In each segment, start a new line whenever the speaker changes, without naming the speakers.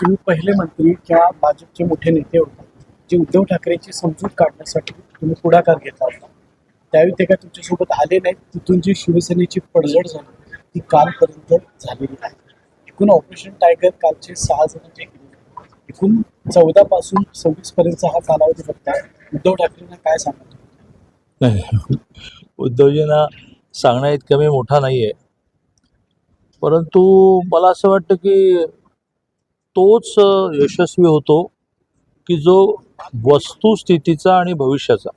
तुम्ही पहिले मंत्री किंवा भाजपचे मोठे नेते होते जे उद्धव ठाकरेंची समजूत काढण्यासाठी तुम्ही पुढाकार घेतला होता. त्यावेळी ते काय तुमच्यासोबत आले नाहीत. तिथून जी शिवसेनेची पडझड झाली ती कालपर्यंत झालेली आहे. एकूण ऑपरेशन टायगर कालचे 6 जण जे गेले, एकूण 14 पासून 26 पर्यंतचा हा कालावधी बघता उद्धव ठाकरेंना काय सांगतो?
नाही, उद्धवजींना सांगण्या इतका मी मोठा नाही आहे, परंतु मला असं वाटतं की तोच यशस्वी होतो की जो वस्तुस्थितीचा आणि भविष्याचा,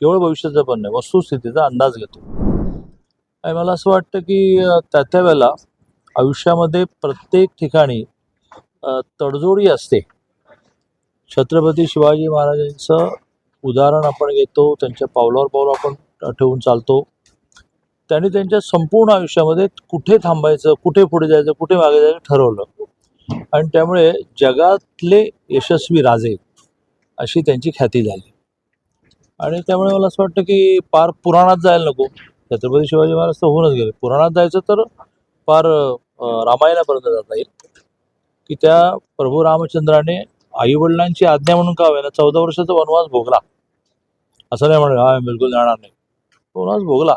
केवळ भविष्याचा पण नाही, वस्तुस्थितीचा अंदाज घेतो. आणि मला असं वाटतं की त्या वेळेला आयुष्यामध्ये प्रत्येक ठिकाणी तडजोडी असते. छत्रपती शिवाजी महाराजांचं उदाहरण आपण घेतो, त्यांच्या पावलावर पाऊल आपण ठेवून चालतो. त्यांनी त्यांच्या संपूर्ण आयुष्यामध्ये कुठे थांबायचं, कुठे पुढे जायचं, कुठे मागे जायचं ठरवलं आणि त्यामुळे जगातले यशस्वी राजे अशी त्यांची ख्याती झाली. आणि त्यामुळे मला असं वाटतं की पार पुराणात जायला नको. छत्रपती शिवाजी महाराज तर होऊनच गेले. पुराणात जायचं तर पार रामायणापर्यंत जाता येईल की त्या प्रभू रामचंद्राने आईवडिलांची आज्ञा म्हणून का होईना 14 वर्षाचा वनवास भोगला. असं नाही म्हणलं हा बिलकुल जाणार नाही, वनवास भोगला.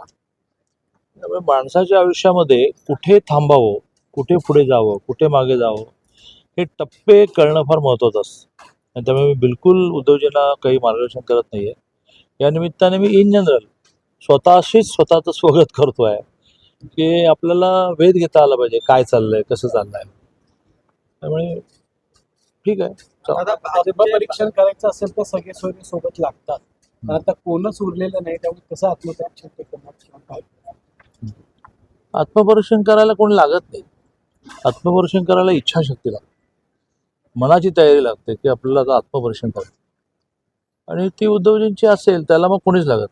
त्यामुळे माणसाच्या आयुष्यामध्ये कुठे थांबावं, कुठे पुढे जावं, कुठे मागे जावं हे टप्पे कळणं फार महत्त्वाचं असतं. आणि त्यामुळे मी बिलकुल उद्धवजींना काही मार्गदर्शन करत नाही आहे. या निमित्ताने मी इन जनरल स्वतःचं स्वागत करतो आहे की आपल्याला वेध घेता आला पाहिजे, काय चाललंय, कसं चाललंय. त्यामुळे ठीक आहे.
आता भाजप परीक्षण करायचं असेल तर सगळे सोयरे सोबत लागतात. पण आता कोणच उरलेलं नाही, त्यामुळे कसं आत्मपरीक्षण ते करणार किंवा काय?
आत्मपरीक्षण करायला कोणी लागत नाही. आत्मपरीक्षण करायला इच्छाशक्ती लागते, मनाची तयारी लागते की आपल्याला आता आत्मपरीक्षण करायचं. आणि ती उद्धवजींची असेल त्याला मग कोणीच लागत.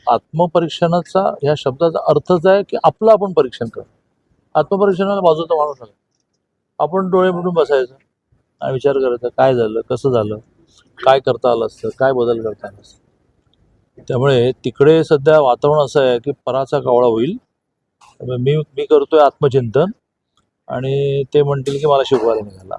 आत्मपरीक्षणाचा ह्या शब्दाचा अर्थच आहे की आपलं आपण परीक्षण करणं. आत्मपरीक्षणाला बाजूचा माणूस लागतो. आपण डोळे मिटून बसायचं आणि विचार करायचा काय झालं, कसं झालं, काय करता आलं असतं, काय बदल करता आला असतं. त्यामुळे तिकडे सध्या वातावरण असं आहे की पराचा कावळा होईल. त्यामुळे मी करतोय आत्मचिंतन आणि ते म्हणतील की मला शिकवायला निघाला.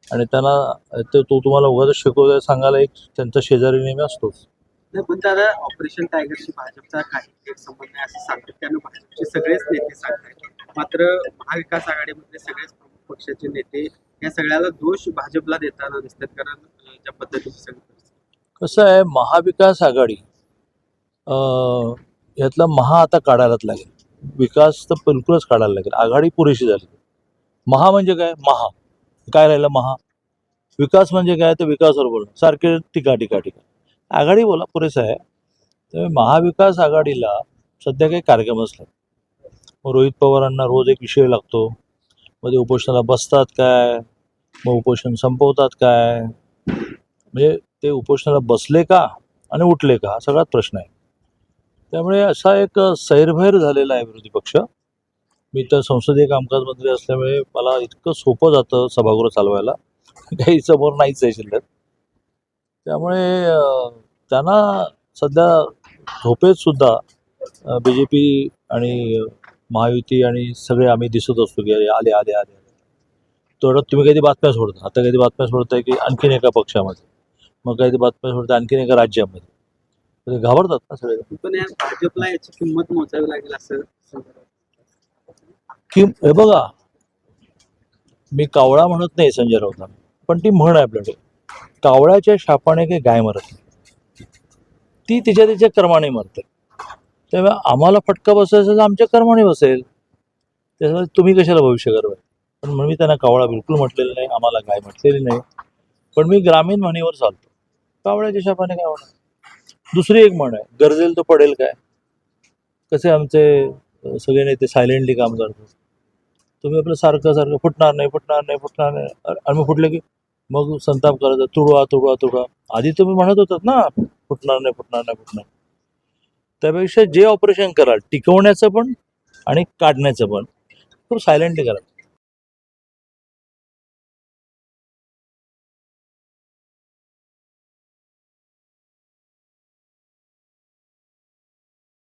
आणि त्यांना तो तुम्हाला उगाच शिकवतोय सांगायला एक त्यांचा शेजारी नेहमी असतोच.
नाही, पण त्याला ऑपरेशन टायगरशी भाजपचा काही संबंध नाही असं सांगतात. त्यानं भाजपचे सगळेच नेते सांगतात. मात्र महाविकास आघाडीमधले सगळेच प्रमुख पक्षाचे नेते या सगळ्याला दोष भाजपला देताना दिसतात. कारण ज्या पद्धतीची सगळी परिस्थिती.
कसं आहे, महाविकास आघाडी यातला महा आता काढायलाच लागेल. विकास तर बिलकुलच काढायला लागेल. आघाडी पुरेशी झाली. महा म्हणजे काय, महा काय राहिलं, महा विकास म्हणजे काय, तर विकासावर बोलणं सारखे टीका टीका टीका. आघाडी बोला पुरेसं आहे. त्यामुळे महाविकास आघाडीला सध्या काही कार्यक्रमच नाही. मग रोहित पवारांना रोज एक विषय लागतो. मग ते उपोषणाला बसतात काय, मग उपोषण संपवतात काय, म्हणजे ते उपोषणाला बसले का आणि उठले का हा सगळाच प्रश्न आहे. त्यामुळे असा एक सैरभैर झालेला आहे विरोधी पक्ष. मी तर संसदीय कामकाज मंत्री असल्यामुळे मला इतकं सोपं जातं सभागृह चालवायला, काही समोर नाहीच आहे शिल्लक. त्यामुळे त्यांना सध्या झोपेत सुद्धा BJP आणि महायुती आणि सगळे आम्ही दिसत असतो की अरे आले आले आले. तेवढं तुम्ही कधी बातम्या सोडता, आता कधी बातम्या सोडताय की आणखीन एका पक्षामध्ये, मग काही बातम्या सोडताय आणखीन एका राज्यामध्ये. ते घाबरतात ना सगळे.
पण या भाजपला याची किंमत मोजावी लागेल असं
की हे बघा, मी कावळा म्हणत नाही संजय राऊतांना, पण ती म्हण आहे आपल्याकडे, कावळ्याच्या शापाने काही गाय मरत नाही, ती तिच्या तिच्या कर्माने मरते. तेव्हा आम्हाला फटका बसायचा तर आमच्या कर्माने बसेल. त्याच्यामुळे तुम्ही कशाला भविष्य करवाय. पण म्हणून मी त्यांना कावळा बिलकुल म्हटलेलं नाही, आम्हाला गाय म्हटलेली नाही. पण मी ग्रामीण म्हणीवर चालतो. कावळ्याच्या शापाने काय होणार. दुसरी एक म्हण आहे, गरजेल तो पडेल काय. कसे आमचे सगळे नेते सायलेंटली काम करतात. तुम्ही आपलं सारखं सारखं फुटणार नाही फुटणार नाही फुटणार नाही, आणि मग फुटले की मग संताप करायचा, तुडवा तुडवा तुडवा. आधी तुम्ही म्हणत होतात ना फुटणार नाही फुटणार नाही फुटणार. त्यापेक्षा जे ऑपरेशन कराल टिकवण्याचं पण आणि काढण्याचं पण खूप सायलेंटली करा.